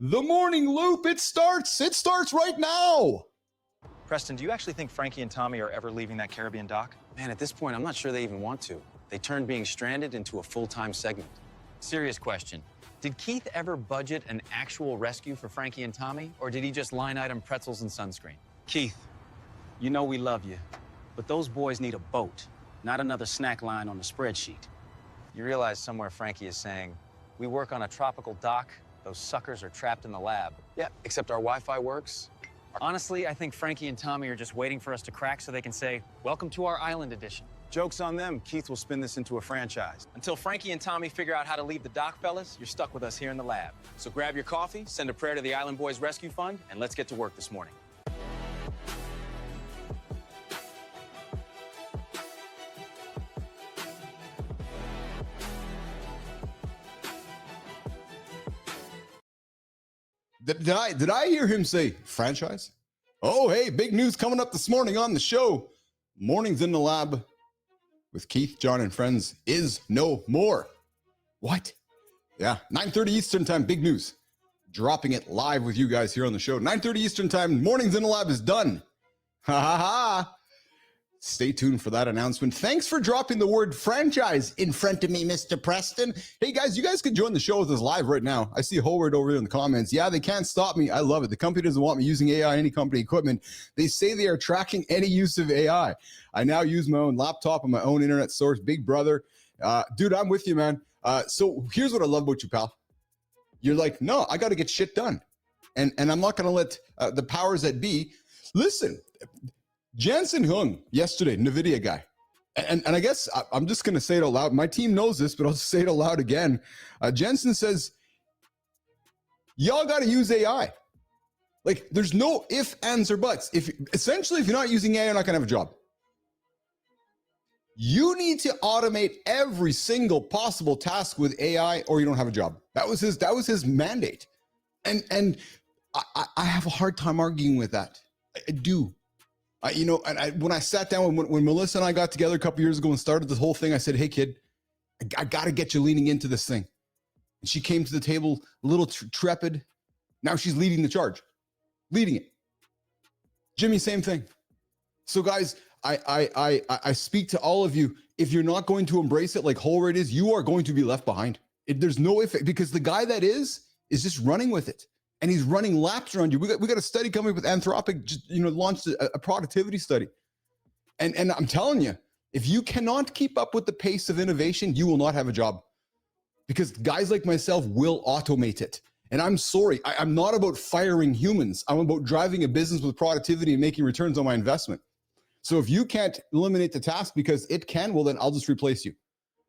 The morning loop, it starts right now. Preston, do you actually think Frankie and Tommy are ever leaving that Caribbean dock? Man, at this point, I'm not sure they even want to. They turned being stranded into a full-time segment. Serious question. Did Keith ever budget an actual rescue for Frankie and Tommy, or did he just line item pretzels and sunscreen? Keith, you know we love you, but those boys need a boat, not another snack line on the spreadsheet. You realize somewhere Frankie is saying, we work on a tropical dock, those suckers are trapped in the lab. Yeah, except our Wi-Fi works. Honestly, I think Frankie and Tommy are just waiting for us to crack so they can say, welcome to our island edition. Joke's on them. Keith will spin this into a franchise. Until Frankie and Tommy figure out how to leave the dock, fellas, you're stuck with us here in the lab. So grab your coffee, send a prayer to the Island Boys Rescue Fund, and let's get to work this morning. Did I hear him say franchise? Oh, hey, big news coming up this morning on the show. Mornings in the Lab with Keith, Jon, and Friends is no more. What? Yeah, 9:30 Eastern time, big news. Dropping it live with you guys here on the show. 9:30 Eastern time, Mornings in the Lab is done. Ha ha ha. Stay tuned for that announcement. Thanks for dropping the word franchise in front of me, Mr. Preston. Hey, guys, you guys can join the show with us live right now. I see Howard over there in the comments. Yeah, they can't stop me. I love it. The company doesn't want me using AI in any company equipment. They say they are tracking any use of AI. I now use my own laptop and my own internet source, Big Brother. Dude, I'm with you, man. So here's what I love about you, pal. You're like, no, I got to get shit done. And I'm not going to let the powers that be. Listen, Jensen Huang yesterday, NVIDIA guy. And I guess I'm just going to say it out loud. My team knows this, but I'll just say it aloud again. Jensen says, y'all got to use AI. Like, there's no ifs, ands, or buts. Essentially, if you're not using AI, you're not going to have a job. You need to automate every single possible task with AI or you don't have a job. That was his mandate. And I have a hard time arguing with that. I do. When I sat down, when Melissa and I got together a couple years ago and started this whole thing, I said, hey, kid, I got to get you leaning into this thing. And she came to the table a little trepid. Now she's leading the charge, leading it. Jimmy, same thing. So, guys, I speak to all of you. If you're not going to embrace it like Holroyd is, you are going to be left behind. There's no effect because the guy that is just running with it. And he's running laps around you. We got a study coming with Anthropic, just, launched a productivity study. And I'm telling you, if you cannot keep up with the pace of innovation, you will not have a job. Because guys like myself will automate it. And I'm sorry, I'm not about firing humans. I'm about driving a business with productivity and making returns on my investment. So if you can't eliminate the task because it can, well, then I'll just replace you.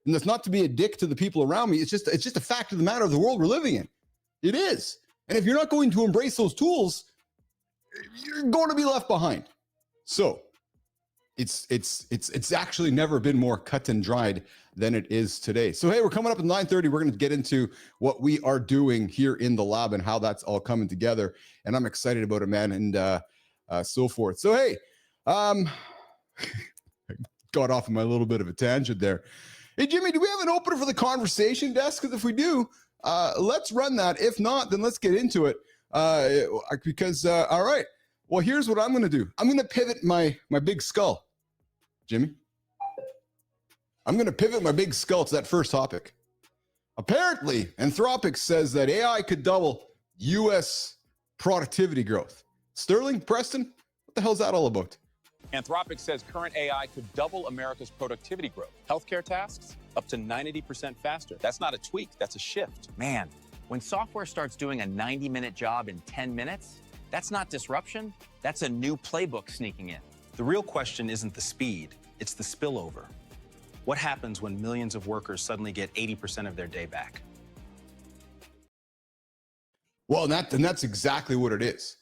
And that's not to be a dick to the people around me. It's just a fact of the matter of the world we're living in. It is. And if you're not going to embrace those tools, you're going to be left behind. So it's actually never been more cut and dried than it is today. So, hey, we're coming up at 9:30. We're going to get into what we are doing here in the lab and how that's all coming together. And I'm excited about it, man, and so forth. So, hey, I got off on my little bit of a tangent there. Hey, Jimmy, do we have an opener for the conversation desk? Because if we do, let's run that. If not, then let's get into it. All right. Well, here's what I'm going to do. I'm going to pivot my big skull. Jimmy? I'm going to pivot my big skull to that first topic. Apparently, Anthropic says that AI could double U.S. productivity growth. Sterling, Preston, what the hell is that all about? Anthropic says current AI could double America's productivity growth. Healthcare tasks, up to 90% faster. That's not a tweak, that's a shift. Man, when software starts doing a 90-minute job in 10 minutes, that's not disruption, that's a new playbook sneaking in. The real question isn't the speed, it's the spillover. What happens when millions of workers suddenly get 80% of their day back? Well, and that's exactly what it is.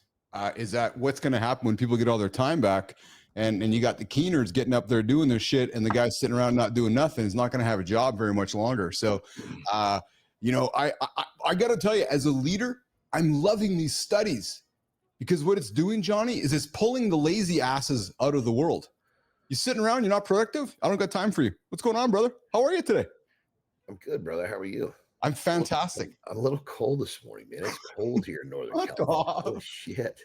Is that what's going to happen when people get all their time back? And you got the keeners getting up there doing their shit, and the guy sitting around not doing nothing is not going to have a job very much longer. So, I got to tell you, as a leader, I'm loving these studies because what it's doing, Johnny, is it's pulling the lazy asses out of the world. You sitting around, you're not productive? I don't got time for you. What's going on, brother? How are you today? I'm good, brother. How are you? I'm fantastic. I'm a little cold this morning, man. It's cold here in Northern Fuck California. off. Oh shit.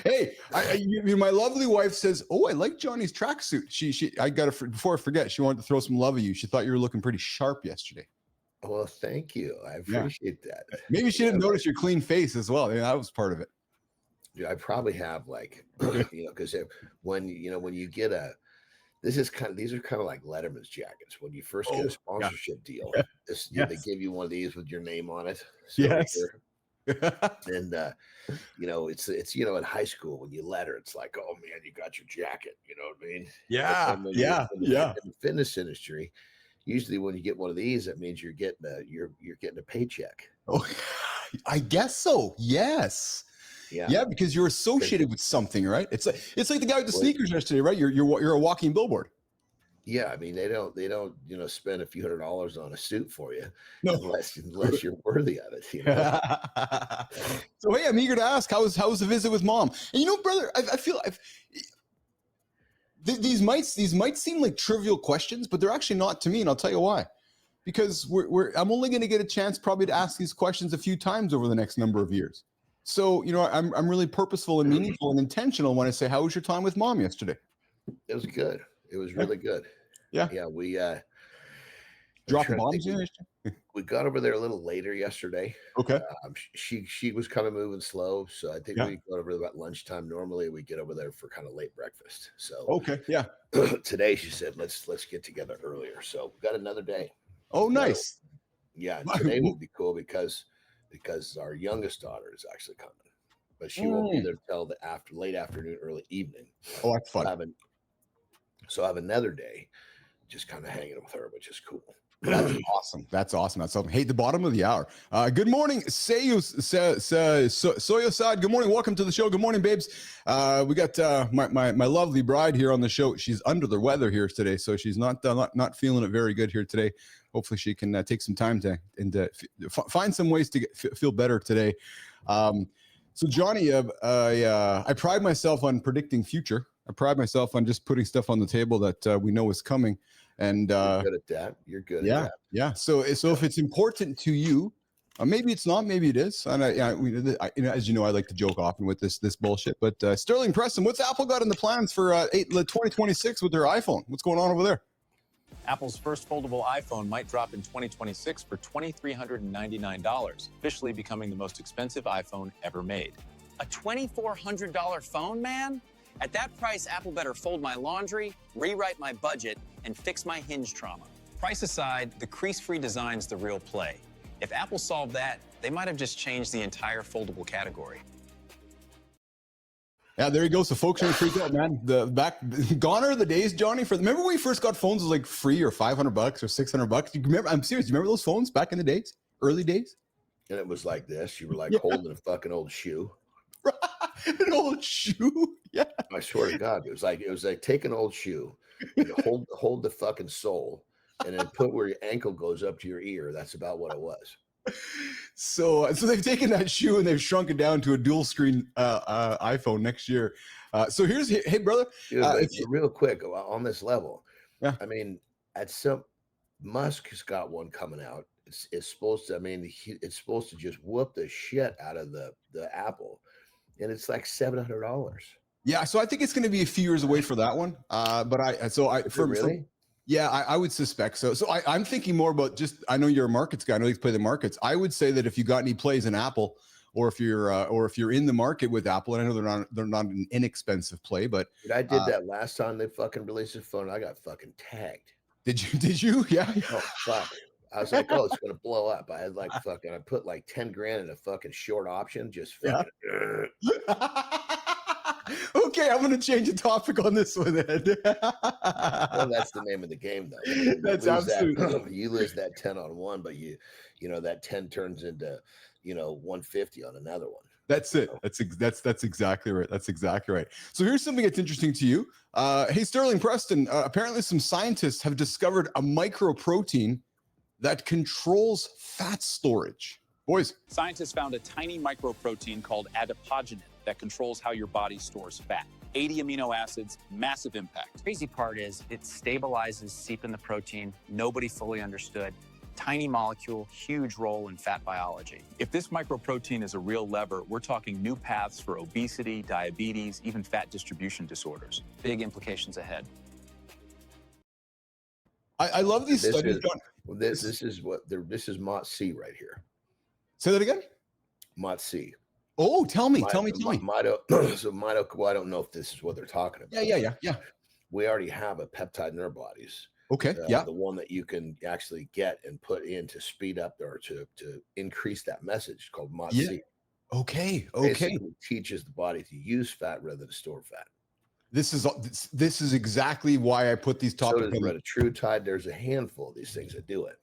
Hey, my lovely wife says, "Oh, I like Johnny's tracksuit." I got to before I forget. She wanted to throw some love at you. She thought you were looking pretty sharp yesterday. Well, thank you. I appreciate that. Maybe she didn't notice your clean face as well. That was part of it. Dude, I probably have like, because when you get these are kind of like Letterman's jackets. When you first get a sponsorship deal, they give you one of these with your name on it. So Yes. And it's in high school when you letter, it's like, oh man, you got your jacket. You know what I mean? Yeah, In the fitness industry, usually when you get one of these, that means you're getting a paycheck. Oh, I guess so. Yes. Yeah, because you're associated with something, right? It's like the guy with the sneakers yesterday, right? You're a walking billboard. Yeah, I mean they don't spend a few $100s on a suit for you, No. unless you're worthy of it. So hey, I'm eager to ask, how was the visit with mom? And brother, I feel these might seem like trivial questions, but they're actually not to me, and I'll tell you why. Because I'm only going to get a chance probably to ask these questions a few times over the next number of years. So I'm really purposeful and meaningful and intentional when I say, how was your time with mom yesterday? It was good. It was really good. Yeah. We dropping bombs. We got over there a little later yesterday. Okay. She was kind of moving slow, so I think we got over about lunchtime. Normally we get over there for kind of late breakfast. So okay, yeah. Today she said let's get together earlier. So we got another day. Oh, nice. So, yeah, today will be cool because our youngest daughter is actually coming, but she won't be there till the late afternoon, early evening. Oh, that's fun. So I have another day just kind of hanging with her, which is cool. That's awesome. That's awesome. Hey, the bottom of the hour. Good morning, Soyosad. Good morning. Welcome to the show. Good morning, babes. We got my lovely bride here on the show. She's under the weather here today, so she's not feeling it very good here today. Hopefully, she can take some time to find some ways to feel better today. So, Johnny, I pride myself on predicting future. I pride myself on just putting stuff on the table that we know is coming. And you're good at that. You're good at that. Yeah. So if it's important to you, maybe it's not, maybe it is. And as you know, I like to joke often with this bullshit. But Sterling Preston, what's Apple got in the plans for 2026 with their iPhone? What's going on over there? Apple's first foldable iPhone might drop in 2026 for $2,399, officially becoming the most expensive iPhone ever made. A $2,400 phone, man? At that price, Apple better fold my laundry, rewrite my budget, and fix my hinge trauma. Price aside, the crease-free design's the real play. If Apple solved that, they might have just changed the entire foldable category. Yeah, there you go. So folks are freaked out, man. Gone are the days, Johnny. Remember when we first got phones, it was like free or $500 or $600. You remember? I'm serious. You remember those phones back in the days, early days? And it was like this. You were like holding a fucking old shoe. An old shoe. Yeah. I swear to God, it was like take an old shoe, and hold the fucking sole, and then put where your ankle goes up to your ear. That's about what it was. So they've taken that shoe and they've shrunk it down to a dual screen iPhone next year. So hey brother, dude, real quick on this level. Yeah. I mean, Musk has got one coming out. It's supposed to. I mean, it's supposed to just whoop the shit out of the Apple, and it's like $700. Yeah, so I think it's going to be a few years away for that one. But I would suspect so. So I'm thinking more about I know you're a markets guy. I know you play the markets. I would say that if you got any plays in Apple, or if you're in the market with Apple, and I know they're not an inexpensive play, but dude, I did that last time they fucking released the phone. I got fucking tagged. Did you? Yeah. Oh fuck. I was like, oh, it's gonna blow up. I had I put like 10 grand in a fucking short option, just fucking. Okay, I'm going to change the topic on this one then. Well, that's the name of the game, though. That's absolutely. You lose that 10 on one, but that 10 turns into 150 on another one. That's it. That's exactly right. That's exactly right. So here's something that's interesting to you. Hey, Sterling Preston. Apparently, some scientists have discovered a microprotein that controls fat storage. Boys, Scientists found a tiny microprotein called adipogenin that controls how your body stores fat. 80 amino acids, massive impact. Crazy part is it stabilizes seep in the protein. Nobody fully understood. Tiny molecule, huge role in fat biology. If this microprotein is a real lever, we're talking new paths for obesity, diabetes, even fat distribution disorders. Big implications ahead. I love these studies. This is Mott C right here. Say that again. Mott C. Oh, tell me. So Mito, well, I don't know if this is what they're talking about. Yeah. We already have a peptide in our bodies. Okay. The one that you can actually get and put in to speed up or to increase that message called Mott C. Okay. Basically teaches the body to use fat rather than store fat. This is exactly why I put these topics. So does retatrutide. There's a handful of these things that do it.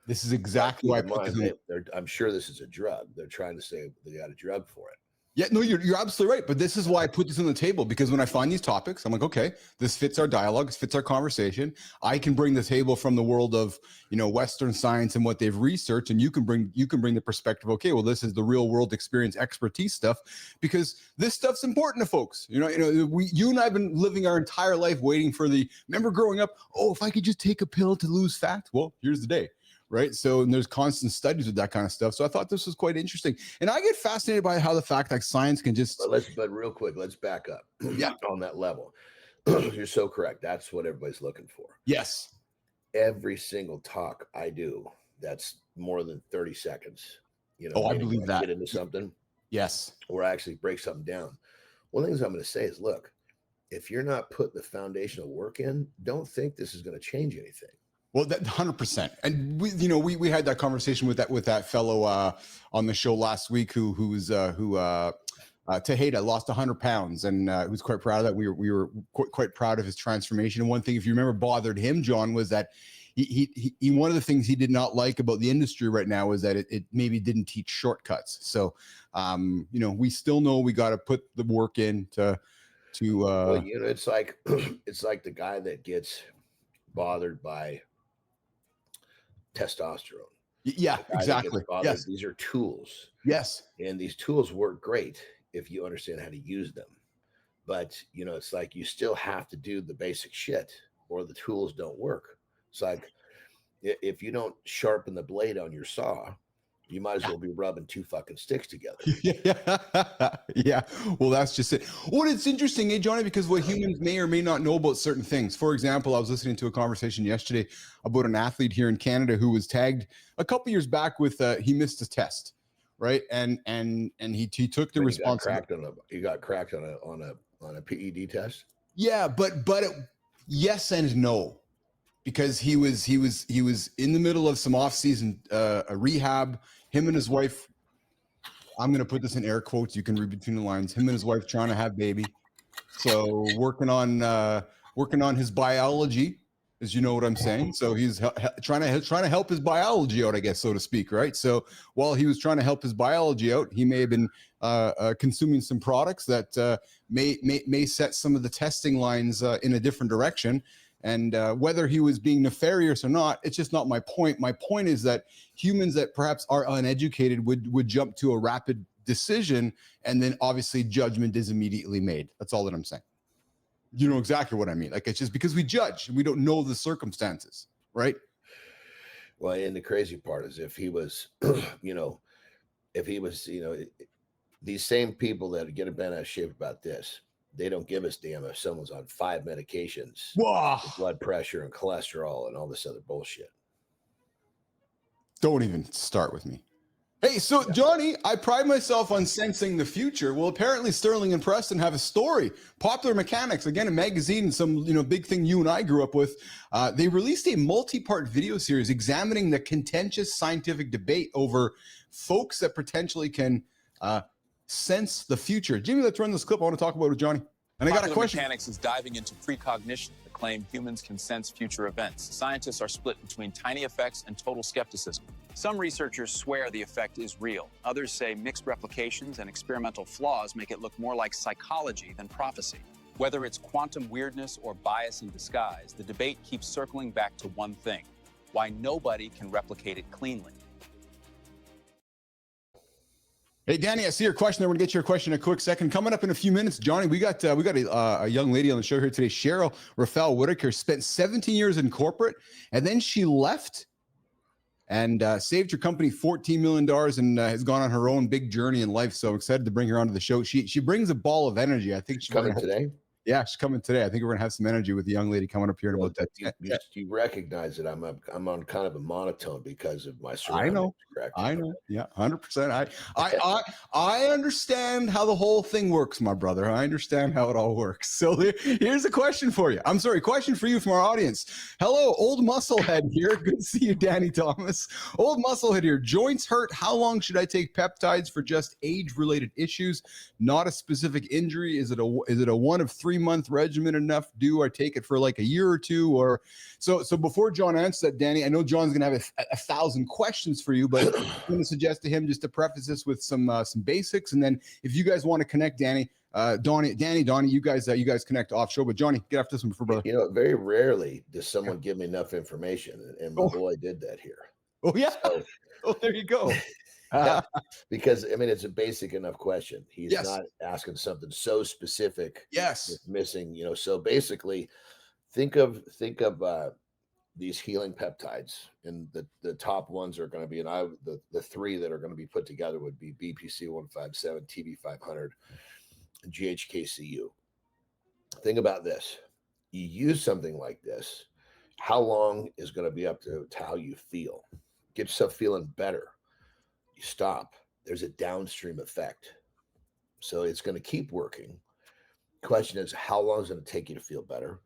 This is exactly why I put this in. I'm sure this is a drug. They're trying to say they got a drug for it. Yeah, no, you're absolutely right. But this is why I put this on the table, because when I find these topics, I'm like, okay, this fits our dialogue, this fits our conversation. I can bring the table from the world of, Western science and what they've researched, and you can bring the perspective. Okay, well, this is the real world experience expertise stuff, because this stuff's important to folks. You and I've been living our entire life waiting for remember growing up, oh, if I could just take a pill to lose fat. Well, here's the day. Right. So, and there's constant studies with that kind of stuff. So I thought this was quite interesting. And I get fascinated by how the fact that science can just. But real quick, let's back up. Yeah. On that level. You're so correct. That's what everybody's looking for. Yes. Every single talk I do, that's more than 30 seconds. I believe that. Get into something. Yes. Or actually break something down. One of the things I'm going to say is, look, if you're not putting the foundational work in, don't think this is going to change anything. Well, that 100%. And we had that conversation with that fellow on the show last week who Tejeda lost 100 pounds and he was quite proud of that. We were quite proud of his transformation. And one thing, if you remember, bothered him, John, was that he one of the things he did not like about the industry right now is that it maybe didn't teach shortcuts. So, we still know we got to put the work in to well, it's like the guy that gets bothered by testosterone. Yeah, exactly. Yes. These are tools. Yes. And these tools work great if you understand how to use them. But, it's like you still have to do the basic shit or the tools don't work. It's like if you don't sharpen the blade on your saw, you might as well be rubbing two fucking sticks together. Yeah. Well, that's just it. Well, it's interesting, Johnny, because what humans may or may not know about certain things. For example, I was listening to a conversation yesterday about an athlete here in Canada who was tagged a couple years back with he missed a test, right? And he took the responsibility. He got cracked on a PED test. Yeah, but yes and no, because he was in the middle of some off-season a rehab. Him and his wife, I'm going to put this in air quotes. You can read between the lines. Him and his wife trying to have baby. So working on his biology, as you know what I'm saying. So he's trying to help his biology out, I guess, so to speak, right? So while he was trying to help his biology out, he may have been consuming some products that may set some of the testing lines in a different direction. And whether he was being nefarious or not, it's just not my point. My point is that humans that perhaps are uneducated would jump to a rapid decision, and then obviously judgment is immediately made. That's all that I'm saying. You know exactly what I mean. Like, it's just because we judge and we don't know the circumstances, right? Well, and the crazy part is if he was, these same people that get bent out of shape about this, they don't give us damn if someone's on 5 medications, blood pressure and cholesterol and all this other bullshit. Don't even start with me. Hey, so Johnny, I pride myself on sensing the future. Well, apparently Sterling and Preston have a story. Popular Mechanics, again, a magazine, some big thing you and I grew up with. They released a multi-part video series examining the contentious scientific debate over folks that potentially can sense the future. Jimmy, let's run this clip. I want to talk about it with Johnny. And I got a question. Mechanics is diving into precognition, the claim humans can sense future events. Scientists are split between tiny effects and total skepticism. Some researchers swear the effect is real. Others say mixed replications and experimental flaws make it look more like psychology than prophecy. Whether it's quantum weirdness or bias in disguise, the debate keeps circling back to one thing: why nobody can replicate it cleanly. Hey, Danny, I see your question. I'm going to get your question in a quick second. Coming up in a few minutes, Johnny, we got a young lady on the show here today, Sheryl Raphael Whitaker, spent 17 years in corporate, and then she left and saved your company $14 million and has gone on her own big journey in life. So I'm excited to bring her onto the show. She brings a ball of energy. I think she's coming today. Yeah, she's coming today. I think we're gonna have some energy with the young lady coming up here in about that. You recognize that I'm on kind of a monotone because of my surroundings. I know. Correct? I know. Yeah, 100%. I understand how the whole thing works, my brother. I understand how it all works. So here's a question for you. I'm sorry, question for you from our audience. Hello, old musclehead here. Good to see you, Danny Thomas. Old musclehead here. Joints hurt. How long should I take peptides for just age-related issues, not a specific injury? Is it a 1 of 3 month regimen enough? Do I take it for like a year or two? Or so before Jon answers that, Danny, I know John's gonna have a thousand questions for you, but I'm gonna suggest to him just to preface this with some basics, and then if you guys want to connect, Danny, Donnie, you guys connect off show. But Johnny, get after this one for brother. You know, very rarely does someone give me enough information, and my boy did that here. Oh yeah. So, oh, there you go. Yeah, because I mean it's a basic enough question. He's not asking something so specific. Yes, missing. You know, so basically, think of these healing peptides, and the top ones are going to be, and the three that are going to be put together would be BPC 157, TB 500, and GHKCU. Think about this: you use something like this, how long is going to be up to how you feel? Get yourself feeling better. You stop, there's a downstream effect. So it's going to keep working. Question is, how long is it going to take you to feel better?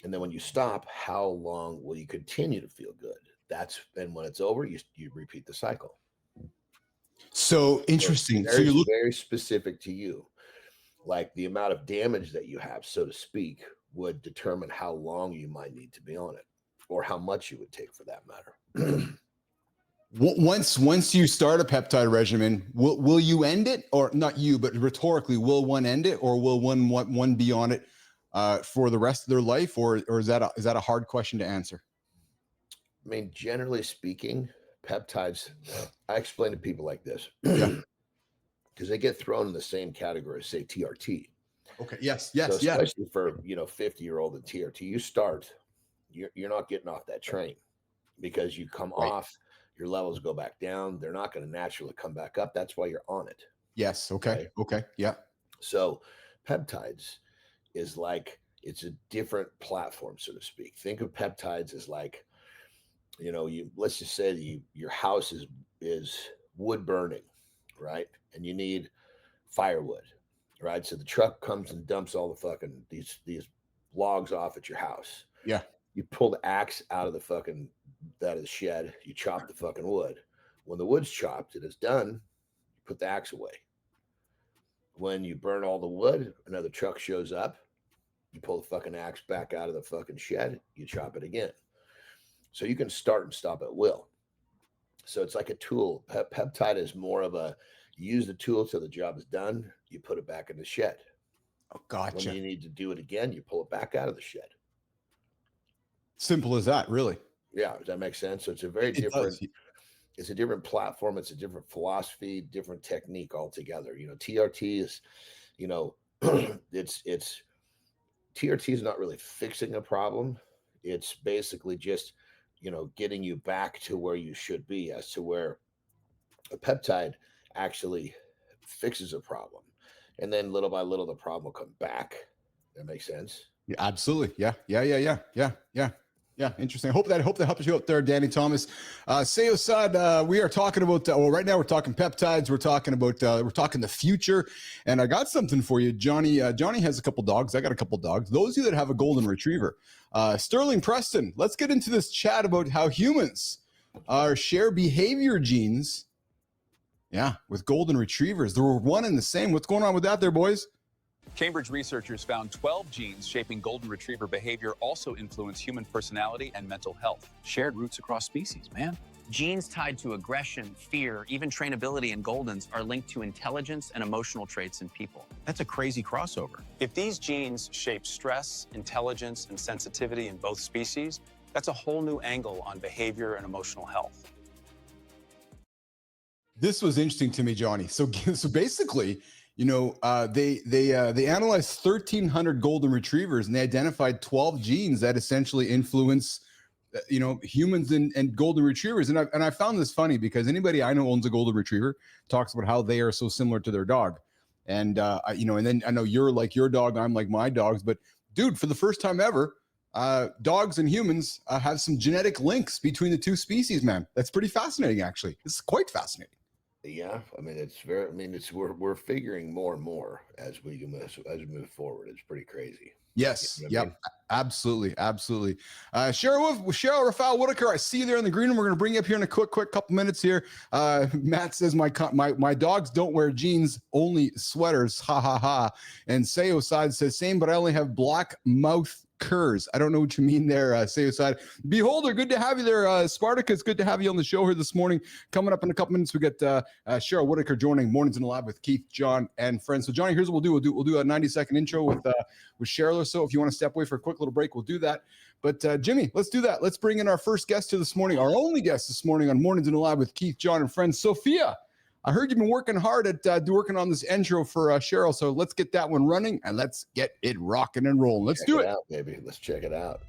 And then when you stop, how long will you continue to feel good? And when it's over, you repeat the cycle. So interesting. So you look very specific to you. Like the amount of damage that you have, so to speak, would determine how long you might need to be on it, or how much you would take for that matter. Once you start a peptide regimen, will you end it, or not you, but rhetorically, will one end it, or will one be on it for the rest of their life, or is that a hard question to answer? I mean, generally speaking, peptides, I explain to people like this, because they get thrown in the same category as, say, TRT. Okay. Yes. So especially for 50-year-old and TRT, you start, you're not getting off that train, because you come off. Your levels go back down. They're not going to naturally come back up. That's why you're on it. Yes. Okay. Right? Okay. Yeah. So peptides is like, it's a different platform, so to speak. Think of peptides as like, let's just say your house is wood burning, right? And you need firewood, right? So the truck comes and dumps all the fucking these logs off at your house. Yeah. You pull the axe out of the shed, you chop the fucking wood. When the wood's chopped, it is done, you put the axe away. When you burn all the wood, another truck shows up, you pull the fucking axe back out of the fucking shed, you chop it again. So you can start and stop at will. So it's like a tool. Peptide is more of you use the tool till the job is done, you put it back in the shed. Oh, gotcha. When you need to do it again, you pull it back out of the shed. Simple as that, really. Yeah, does that make sense? So it's a very different. It's a different platform. It's a different philosophy, different technique altogether. TRT is, it's TRT is not really fixing a problem. It's basically just, getting you back to where you should be, as to where a peptide actually fixes a problem, and then little by little the problem will come back. That makes sense. Yeah, absolutely. Yeah, interesting. I hope that helps you out there, Danny Thomas. Say aside, we are talking about right now we're talking peptides. We're talking the future, and I got something for you, Johnny. Johnny has a couple dogs. I got a couple dogs. Those of you that have a golden retriever, Sterling Preston. Let's get into this chat about how humans share behavior genes. Yeah, with golden retrievers, they were one and the same. What's going on with that, there, boys? Cambridge researchers found 12 genes shaping golden retriever behavior also influence human personality and mental health. Shared roots across species, man. Genes tied to aggression, fear, even trainability in Goldens are linked to intelligence and emotional traits in people. That's a crazy crossover. If these genes shape stress, intelligence, and sensitivity in both species, that's a whole new angle on behavior and emotional health. This was interesting to me, Johnny. So basically, they analyzed 1,300 golden retrievers, and they identified 12 genes that essentially influence humans and golden retrievers. And I found this funny because anybody I know owns a golden retriever talks about how they are so similar to their dog. And, and then I know you're like your dog, I'm like my dogs, but dude, for the first time ever, dogs and humans have some genetic links between the two species, man. That's pretty fascinating, actually. It's quite fascinating. Yeah, I mean, we're figuring more and more as we move forward. It's pretty crazy. Yes. You know what I Yep. mean? Absolutely. Absolutely. Sheryl Raphael Whitaker, I see you there in the green room. We're going to bring you up here in a quick couple minutes here. Matt says my dogs don't wear jeans, only sweaters. Ha ha ha. And Sayoside says same, but I only have black mouth curs. I don't know what you mean there, Sayoside. Beholder, good to have you there. Spartacus, good to have you on the show here this morning. Coming up in a couple minutes, we get Sheryl Whitaker joining Mornings in the Lab with Keith, Jon, and friends. So Johnny, here's what we'll do. We'll do a 90-second intro with Sheryl or so. If you want to step away for a quick little break, we'll do that. But Jimmy, let's do that. Let's bring in our first guest to this morning, our only guest this morning on Mornings in the Lab with Keith, Jon, and friends. Sophia, I heard you've been working hard at working on this intro for Sheryl. So let's get that one running and let's get it rocking and rolling. Let's do it. Check it out, baby. Let's check it out.